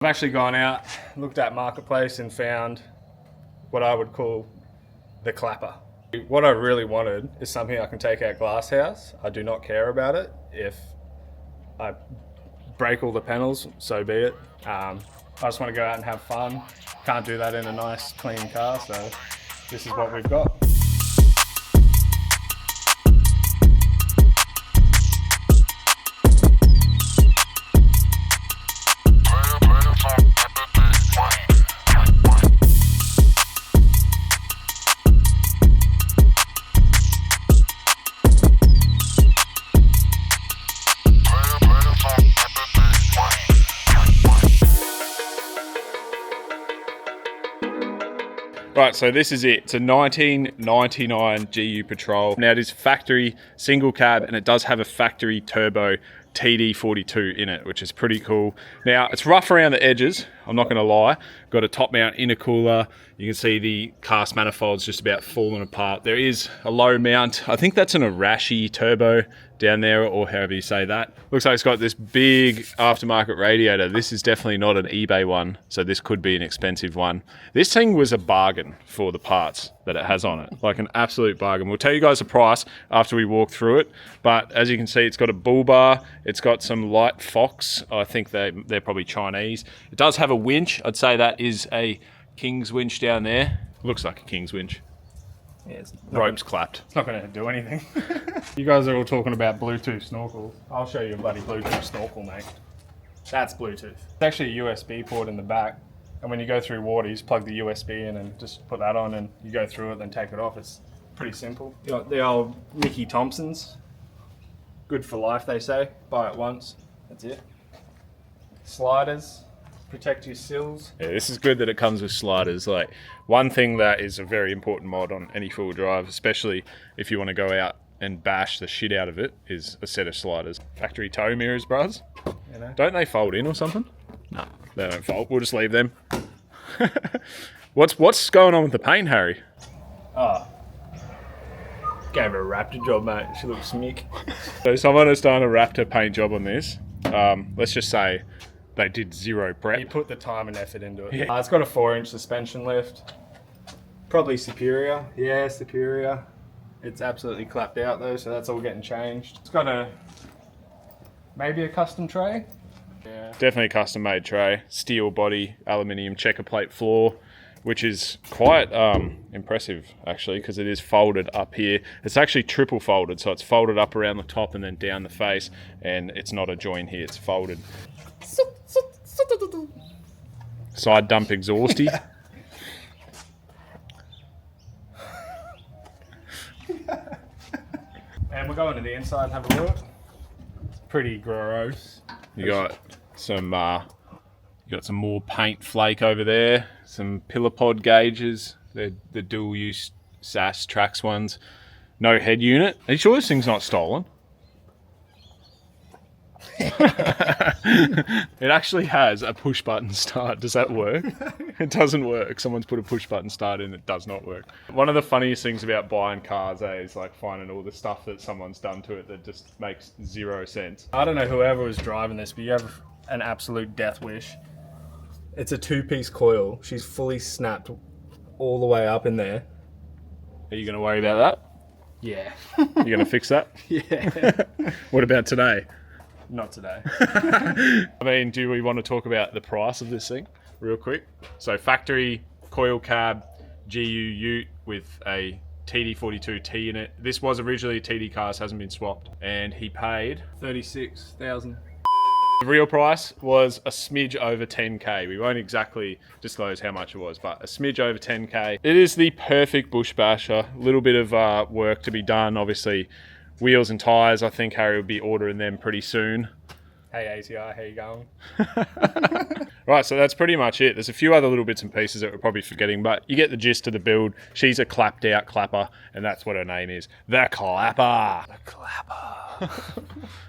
I've actually gone out, looked at Marketplace and found what I would call the clapper. What I really wanted is something I can take out Glasshouse. I do not care about it. If I break all the panels, so be it. I just want to go out and have fun. Can't do that in a nice, clean car, so this is what we've got. Right, so this is it. It's a 1999 GU Patrol. Now it is factory single cab and it does have a factory turbo TD42 in it, which is pretty cool. Now it's rough around the edges, I'm not gonna lie. Got a top mount intercooler. You can see the cast manifold's just about falling apart. There is a low mount. I think that's an Arashi turbo down there, or however you say that. Looks like it's got this big aftermarket radiator. This is definitely not an eBay one, so this could be an expensive one. This thing was a bargain for the parts that it has on it, like an absolute bargain. We'll tell you guys the price after we walk through it, but as you can see, it's got a bull bar, it's got some light Fox, I think they're probably Chinese. It does have a winch. I'd say that is a King's winch down there. Looks like a King's winch. Yeah, Ropes clapped. It's not going to do anything. You guys are all talking about Bluetooth snorkels. I'll show you a bloody Bluetooth snorkel, mate. That's Bluetooth. It's actually a USB port in the back, and when you go through water, you just plug the USB in and just put that on, and you go through it, then take it off. It's pretty simple. You got the old Mickey Thompsons. Good for life, they say. Buy it once. That's it. Sliders. Protect your sills. Yeah, this is good that it comes with sliders. Like, one thing that is a very important mod on any four-wheel drive, especially if you want to go out and bash the shit out of it, is a set of sliders. Factory tow mirrors, bros. You know? Don't they fold in or something? No, they don't fold. We'll just leave them. What's going on with the paint, Harry? Oh. Gave her a Raptor job, mate. She looks smick. So someone has done a Raptor paint job on this. Let's just say they did zero prep. You put the time and effort into it. Yeah. It's got a 4-inch suspension lift. Probably Superior. Yeah, Superior. It's absolutely clapped out though, so that's all getting changed. It's got maybe a custom tray. Yeah. Definitely a custom made tray. Steel body, aluminium checker plate floor, which is quite impressive actually, because it is folded up here. It's actually triple folded, so it's folded up around the top and then down the face, and it's not a joint here, it's folded. Side dump exhausty. And we'll go into the inside and have a look. It's pretty gross. You got some more paint flake over there. Some pillar pod gauges. They're the dual use SAS Trax ones. No head unit. Are you sure this thing's not stolen? It actually has a push button start. Does that work? It doesn't work. Someone's put a push button start in, it does not work. One of the funniest things about buying cars, is like finding all the stuff that someone's done to it that just makes zero sense. I don't know whoever was driving this, but you have an absolute death wish. It's a 2-piece coil. She's fully snapped all the way up in there. Are you going to worry about that? Yeah. You going to fix that? Yeah. What about today? Not today. I mean, do we want to talk about the price of this thing real quick? So factory coil cab GU ute with a TD42T in it. This was originally a TD car, so hasn't been swapped. And he paid 36,000. The real price was a smidge over 10k. We won't exactly disclose how much it was, but a smidge over 10k. It is the perfect bush basher. A little bit of work to be done, obviously. Wheels and tyres, I think Harry will be ordering them pretty soon. Hey ATR, how you going? Right, so that's pretty much it. There's a few other little bits and pieces that we're probably forgetting, but you get the gist of the build. She's a clapped out clapper, and that's what her name is. The Clapper. The Clapper.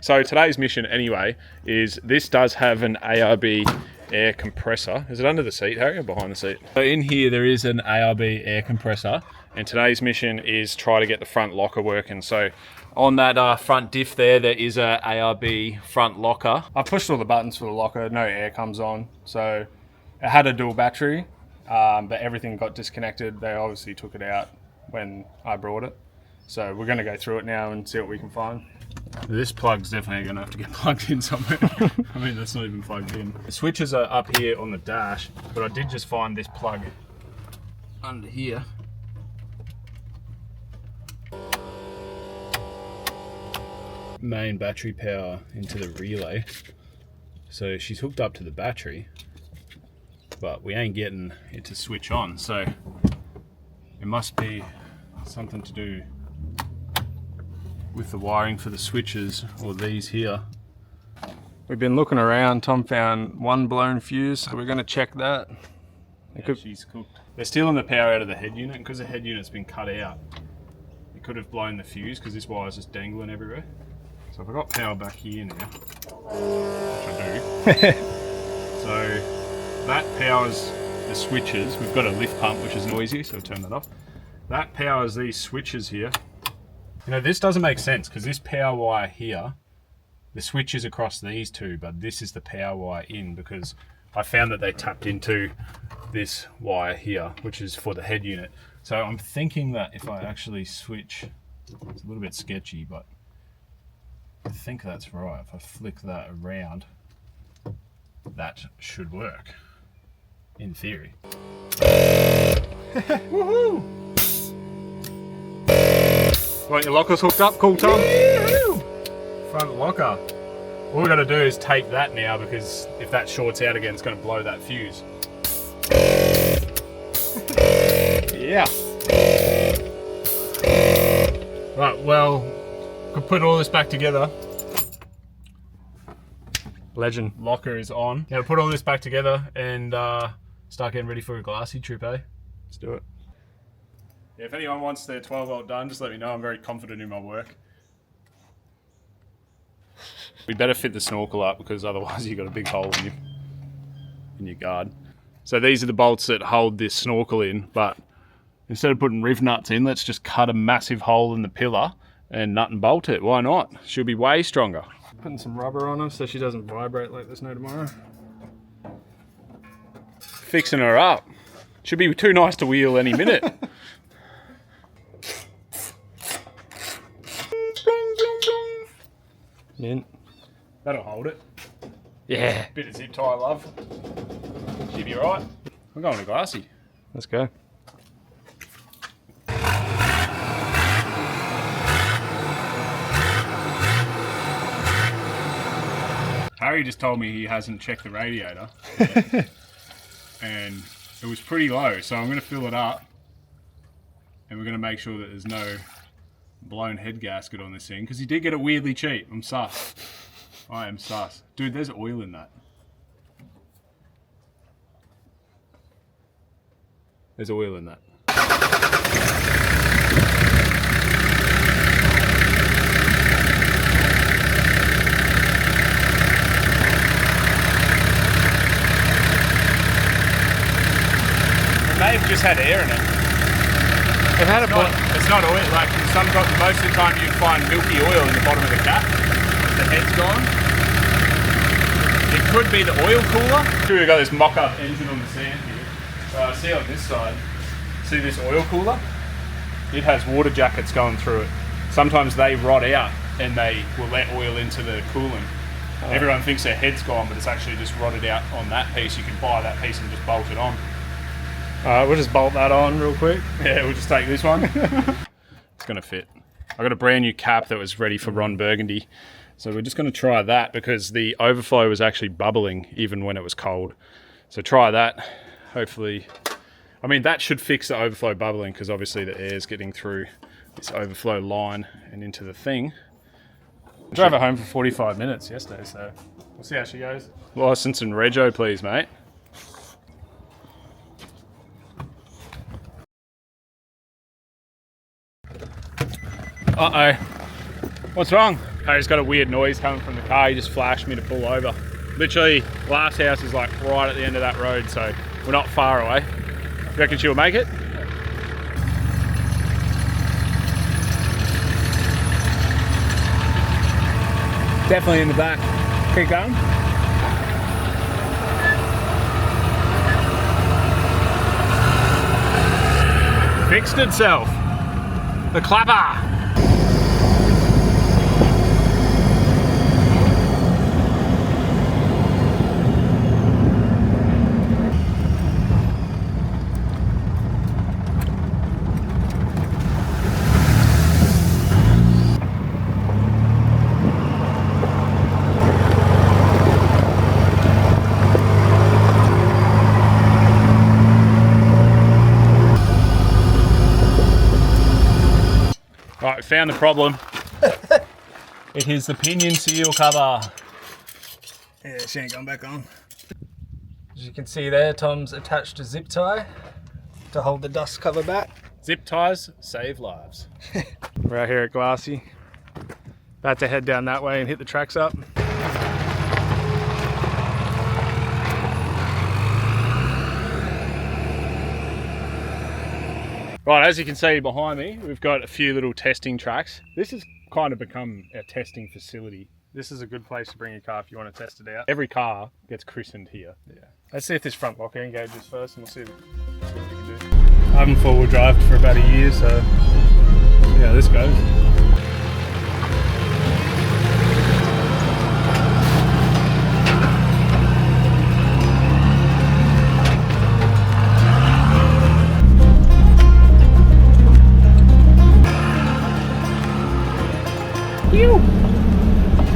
So today's mission anyway is this does have an ARB air compressor. Is it under the seat, Harry, or behind the seat? So in here there is an ARB air compressor, and today's mission is try to get the front locker working. So on that front diff there is a ARB front locker. I pushed all the buttons for the locker, no air comes on. So it had a dual battery, but everything got disconnected. They obviously took it out when I brought it. So we're gonna go through it now and see what we can find. This plug's definitely gonna have to get plugged in somewhere. I mean, that's not even plugged in. The switches are up here on the dash, but I did just find this plug under here. Main battery power into the relay. So she's hooked up to the battery, but we ain't getting it to switch on. So it must be something to do with the wiring for the switches, or these here. We've been looking around. Tom found one blown fuse, so we're going to check that. She's cooked. They're stealing the power out of the head unit, and because the head unit's been cut out, it could have blown the fuse because this wire's just dangling everywhere. So if I got power back here now, which I do, so that powers the switches. We've got a lift pump which is noisy, so we'll turn that off. That powers these switches here. You know, this doesn't make sense because this power wire here, the switch is across these two, but this is the power wire in, because I found that they tapped into this wire here, which is for the head unit. So I'm thinking that if I actually switch, it's a little bit sketchy, but I think that's right. If I flick that around, that should work, in theory. Woohoo! Right, your locker's hooked up, cool Tom? Front locker. All we got to do is take that now, because if that shorts out again, it's going to blow that fuse. Yeah. Right, well, could put all this back together. Legend. Locker is on. Now put all this back together and start getting ready for a glassy trip, eh? Let's do it. Yeah, if anyone wants their 12 volt done, just let me know. I'm very confident in my work. We better fit the snorkel up, because otherwise you've got a big hole in your guard. So these are the bolts that hold this snorkel in, but instead of putting riv nuts in, let's just cut a massive hole in the pillar and nut and bolt it. Why not? She'll be way stronger. Putting some rubber on her so she doesn't vibrate like there's no tomorrow. Fixing her up. Should be too nice to wheel any minute. Mint. That'll hold it. Yeah. Bit of zip tie, love. She'll be right. We're going to glassy. Let's go. Harry just told me he hasn't checked the radiator. And it was pretty low, so I'm going to fill it up. And we're going to make sure that there's no blown head gasket on this thing, because he did get it weirdly cheap. I'm sus. I am sus. Dude, there's oil in that. There's oil in that. It may have just had air in it. It's not oil. Like most of the time you find milky oil in the bottom of the cap. The head's gone. It could be the oil cooler. We've got this mock-up engine on the sand here. See on this side. See this oil cooler? It has water jackets going through it. Sometimes they rot out and they will let oil into the coolant. Oh. Everyone thinks their head's gone, but it's actually just rotted out on that piece. You can buy that piece and just bolt it on. Alright, we'll just bolt that on real quick. Yeah, we'll just take this one. It's going to fit. I got a brand new cap that was ready for Ron Burgundy. So we're just going to try that, because the overflow was actually bubbling even when it was cold. So try that. Hopefully, I mean, that should fix the overflow bubbling, because obviously the air's getting through this overflow line and into the thing. I drove her home for 45 minutes yesterday, so we'll see how she goes. License and rego, please, mate. Uh-oh. What's wrong? Harry's got a weird noise coming from the car. He just flashed me to pull over. Literally, Glasshouse is like right at the end of that road, so we're not far away. You reckon she'll make it? Definitely in the back. Keep going. Fixed itself. The clapper. Right, we found the problem. It is the pinion seal cover. Yeah, she ain't gone back on. As you can see there, Tom's attached a zip tie to hold the dust cover back. Zip ties save lives. We're out here at Glassy. About to head down that way and hit the tracks up. Right, as you can see behind me, we've got a few little testing tracks. This has kind of become our testing facility. This is a good place to bring your car if you want to test it out. Every car gets christened here. Yeah. Let's see if this front lock engages first and we'll see what we can do. I haven't four-wheel drived for about a year, so see how this goes.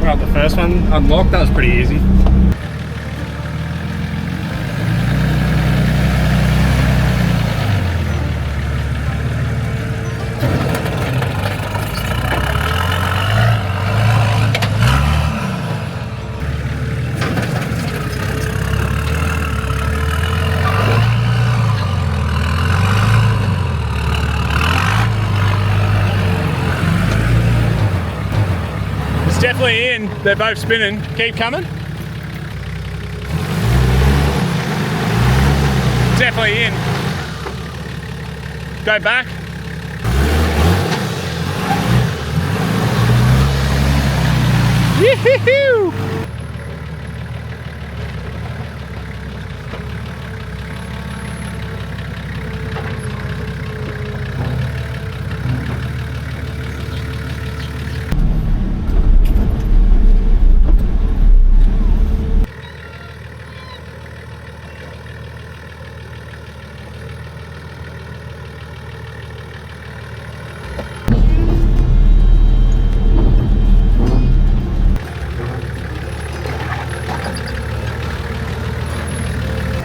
Right, the first one unlocked, that was pretty easy. Definitely in. They're both spinning. Keep coming. Definitely in. Go back. Yee-hoo-hoo!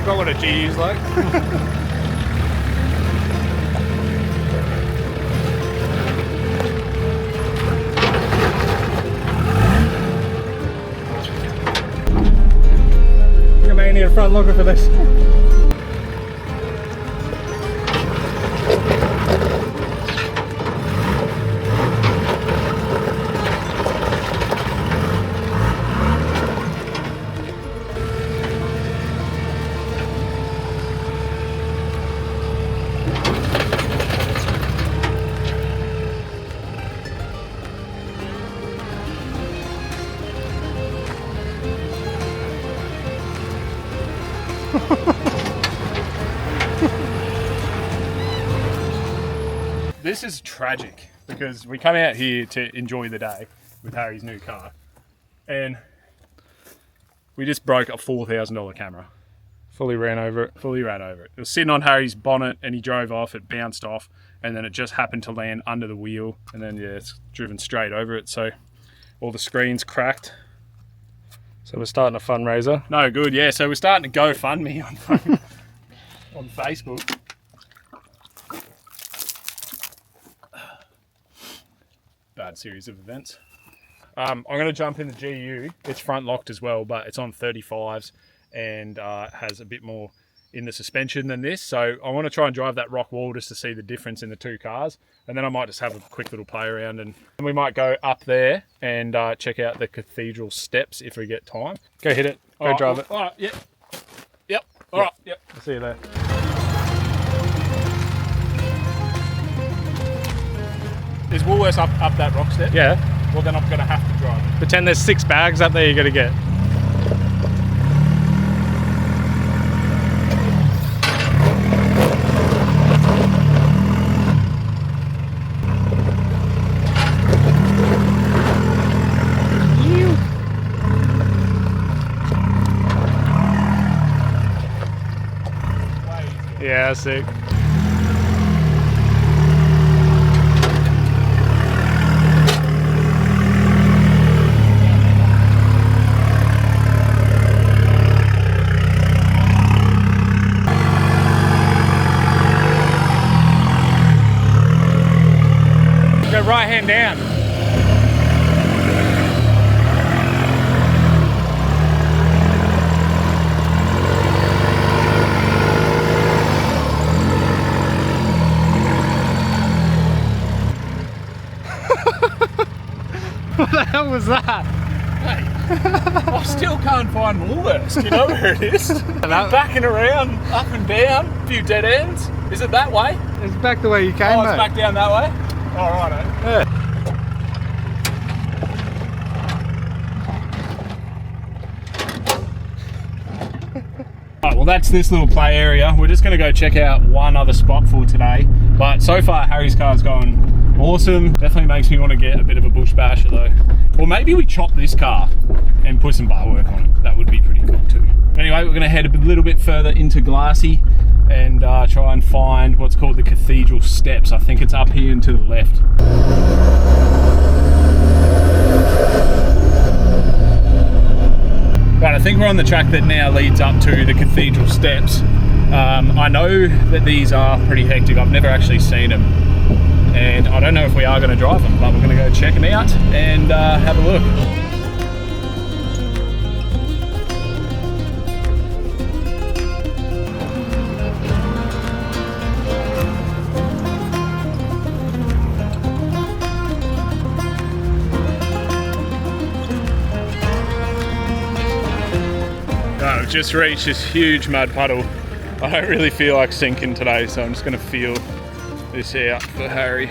What a G is like. I may need a front locker for this. This is tragic because we come out here to enjoy the day with Harry's new car and we just broke a $4,000 camera. Fully ran over it. It was sitting on Harry's bonnet and he drove off, it bounced off and then it just happened to land under the wheel and then yeah, it's driven straight over it, so all the screens cracked. So we're starting a fundraiser. No good, yeah, so we're starting to GoFundMe on Facebook. Bad series of events. I'm going to jump in the GU. It's front locked as well, but it's on 35s and has a bit more in the suspension than this. So I want to try and drive that rock wall just to see the difference in the two cars. And then I might just have a quick little play around and we might go up there and check out the Cathedral steps if we get time. Go hit it. Go drive it. All right, yep. Yep. All right, yep. I'll see you there. Is Woolworths up that rock step? Yeah. well then I'm going to have to drive it. Pretend there's 6 bags up there you got to get. Yeah, sick. Go right hand down. What the hell was that? Hey, I still can't find Woolworths. Do you know where it is? Backing around, up and down, a few dead ends. Is it that way? It's back the way you came, Oh, it's mate. back down that way? All right, Yeah. Alright, well that's this little play area. We're just going to go check out one other spot for today. But so far Harry's car's going awesome. Definitely makes me want to get a bit of a bush basher though. Or maybe we chop this car and put some bar work on it. That would be pretty cool too. Anyway, we're going to head a little bit further into Glassy and try and find what's called the Cathedral Steps. I think it's up here and to the left. Right, I think we're on the track that now leads up to the Cathedral Steps. I know that these are pretty hectic. I've never actually seen them. And I don't know if we are going to drive them, but we're going to go check them out and have a look. Right, we've just reached this huge mud puddle. I don't really feel like sinking today, so I'm just going to feel this out for Harry.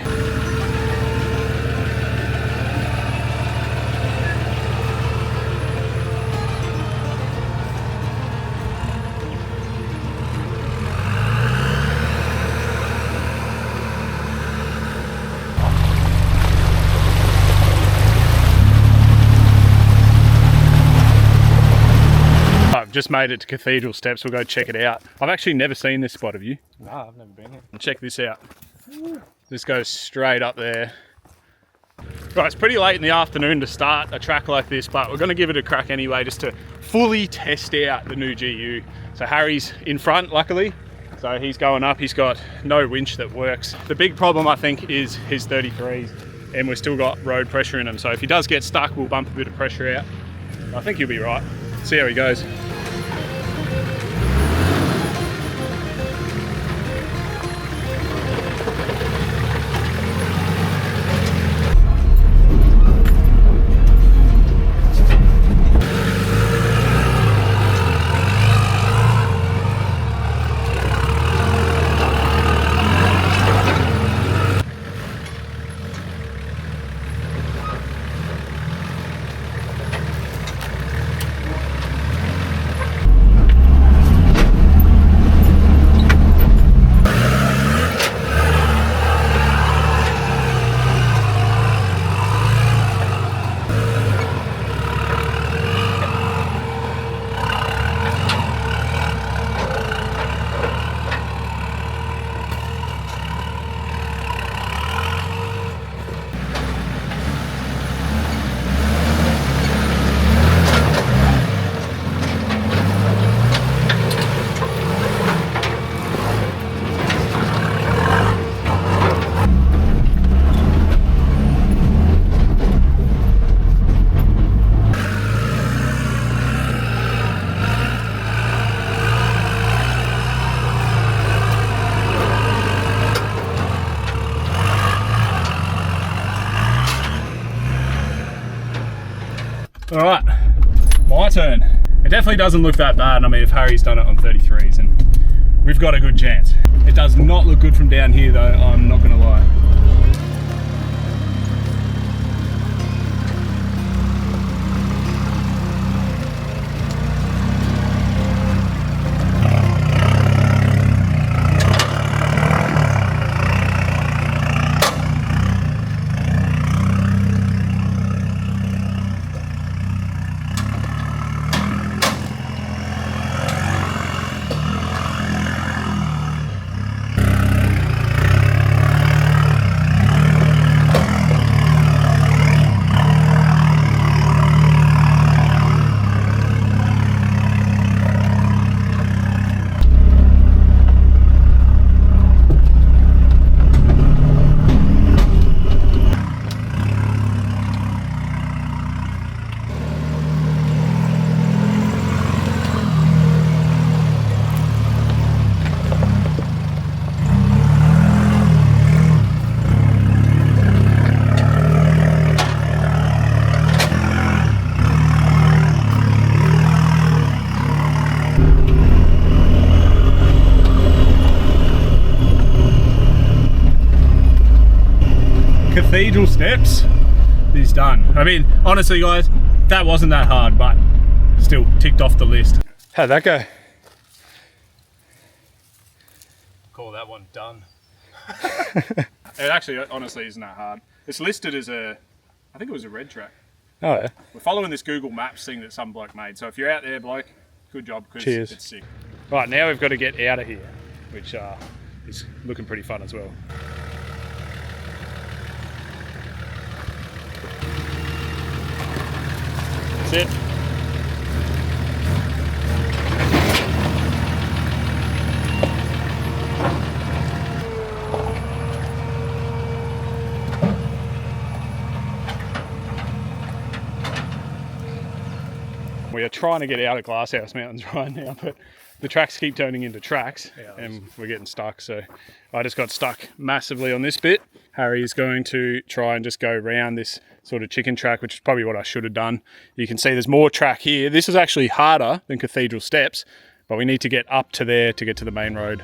I've just made it to Cathedral Steps. We'll go check it out. I've actually never seen this spot, have you? No, I've never been here. Check this out. This goes straight up there. Right, it's pretty late in the afternoon to start a track like this, but we're going to give it a crack anyway, just to fully test out the new GU. So Harry's in front, luckily. So he's going up. He's got no winch that works. The big problem, I think, is his 33s, and we've still got road pressure in them. So if he does get stuck, we'll bump a bit of pressure out. I think he'll be right. See how he goes. All right, my turn. It definitely doesn't look that bad. I mean, if Harry's done it on 33s, and we've got a good chance. It does not look good from down here though, I'm not gonna lie. Cathedral steps is done. I mean, honestly guys, that wasn't that hard, but still ticked off the list. How'd that go? Call that one done. It actually, honestly, isn't that hard. It's listed as I think it was a red track. Oh yeah. We're following this Google Maps thing that some bloke made. So if you're out there, bloke, good job, because it's sick. Right, now we've got to get out of here, which is looking pretty fun as well. That's it. We are trying to get out of Glasshouse Mountains right now, but the tracks keep turning into tracks and we're getting stuck. So I just got stuck massively on this bit. Harry is going to try and just go around this sort of chicken track, which is probably what I should have done. You can see there's more track here. This is actually harder than Cathedral Steps, but we need to get up to there to get to the main road.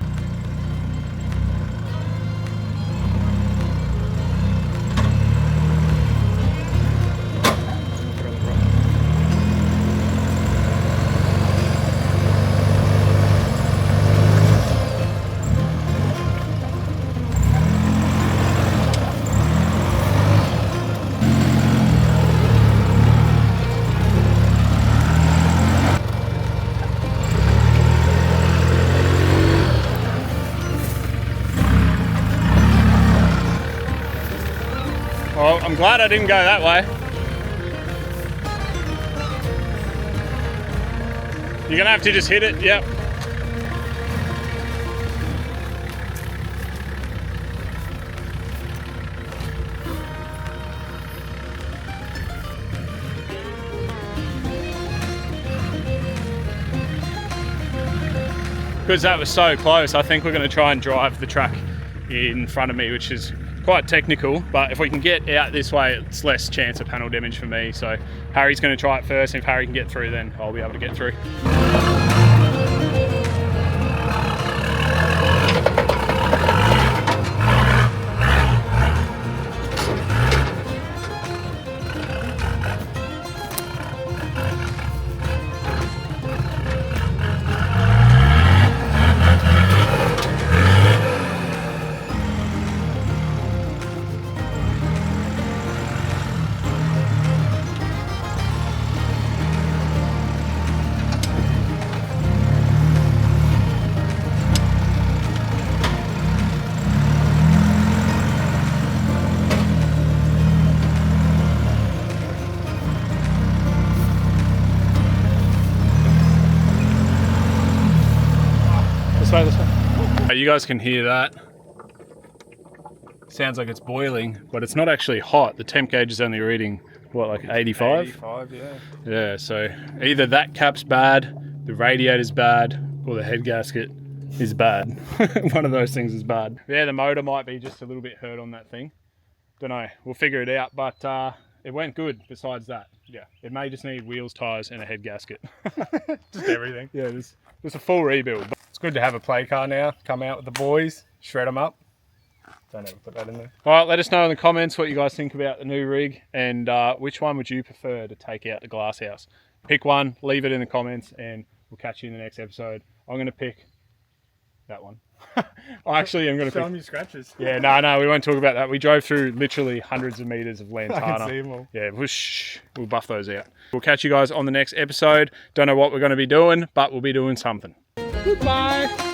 Well, I'm glad I didn't go that way. You're gonna have to just hit it, yep. Because that was so close, I think we're gonna try and drive the track in front of me, which is quite technical, but if we can get out this way, it's less chance of panel damage for me. So Harry's going to try it first, and if Harry can get through, then I'll be able to get through. This way. You guys can hear that. Sounds like it's boiling, but it's not actually hot. The temp gauge is only reading, what, like 85? 85, yeah. Yeah, so either that cap's bad, the radiator's bad, or the head gasket is bad. One of those things is bad. Yeah, the motor might be just a little bit hurt on that thing. Don't know, we'll figure it out, but it went good besides that. Yeah, it may just need wheels, tyres, and a head gasket. Just everything. Yeah, just a full rebuild. It's good to have a play car now. Come out with the boys, shred them up. Don't ever put that in there. All right, let us know in the comments what you guys think about the new rig, and which one would you prefer to take out to Glasshouse. Pick one, leave it in the comments, and we'll catch you in the next episode. I'm going to pick that one. I actually am going to show pick... them your scratches. Yeah, no, we won't talk about that. We drove through literally hundreds of meters of lantana. I can see them all. Yeah, whoosh, we'll buff those out. We'll catch you guys on the next episode. Don't know what we're going to be doing, but we'll be doing something. Goodbye.